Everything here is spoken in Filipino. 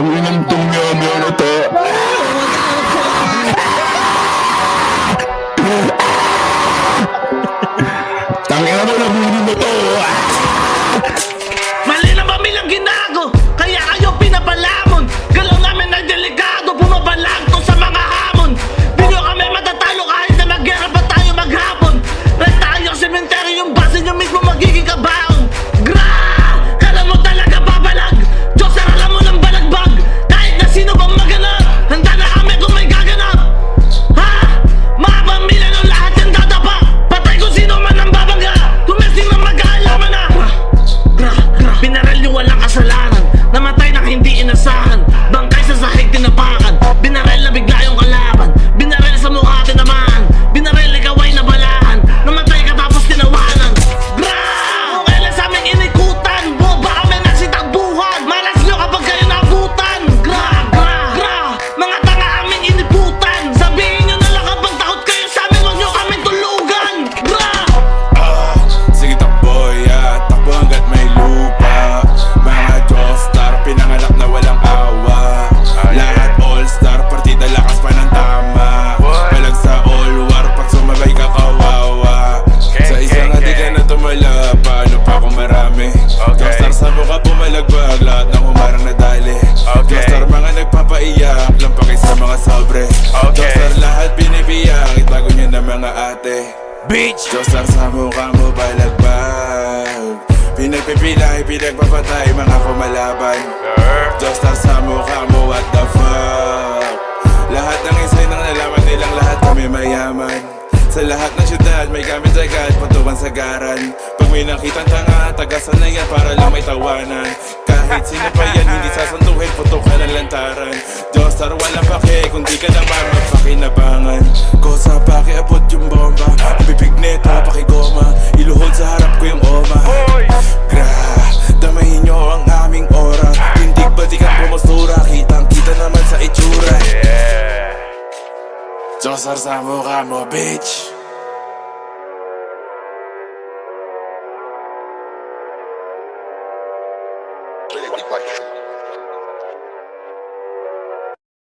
Tanginang tong yamya na to. Tangina mo, nabulin mo to. Mali na pamilyang ginago, kaya kayo pinapalamon. Galaw namin ay delikado, bumabalagto sa mga hamon. Di nyo kami matatalo kahit na mag-gera pa tayo maghapon. Red tayo sementeryo, yung base nyo mismo magiging kabaon. Gra! Kala mo talaga babalag, Diyos alam mo ng balagbag. Kahit na sino pang maganap, handa na kami kung may gaganap. Ha? Mga pamilya ng lahat yan dadapa. Patay kung sino man ang babangga. Kung may sino mag-aalaman na. Binaril yung walang kasalanan, namatay nang hindi inasahan. Bangkay sa sahig tinapakan, binaril na bigla yung kalaban. Binaril sa mukha tinamaan, binaril ikaw ay nabalahan. Namatay ka tapos tinawanan. Gra! Kung kailan sa aming inikutan, boba kami nagsitagbuhan. Malas nyo kapag kayo nabutan. Gra! Gra! Gra! Mga tanga aming iniputan. Sabihin nyo na lang kapag takot kayo sa amin, huwag nyo kaming tulugan. Gra! Sige takbo, yeah. Takbo hanggat may lupa. Mga Joestar, pinanganak na walang awa. Lahat all-star, partida lakas pa ng tama. Palag sa all-war, pag sumabay ka kawawa. Sa isang hati ka na tumala, paano pa kung marami? Joestar sa mukha bumalagbag, lahat ng humarang nadali. Joestar mga nagpapaiyak, lampakay sa mga sobre. Joestar lahat binibiyak, itago niya na mga ate. Bitch! Joestar sa mukha mo balagbag, pinagpipilay, pinagpapatay mga kumalaban. Joestar sa mukha mo, what the fuck? Lahat ng isay nang nalaman nilang lahat kami mayaman. Sa lahat ng syudad may gamit agad, patukan sa garan. Pag may nakitang tanga, tagasan na yan para lang may tawanan. Kahit sino pa yan, hindi sasantuhin, putukan ng lantaran. Joestar walang pake, kung di ka naman magpakinabangan. Kosa pakiabot yung bomba, bibig neto pakigoma. Iluhod sa harap ko yung oma. Gra, damahin nyo ang aming aura. Tindig batikan pumusura, kitang kita naman sa itsura. Joestar sa mukha mo, bitch.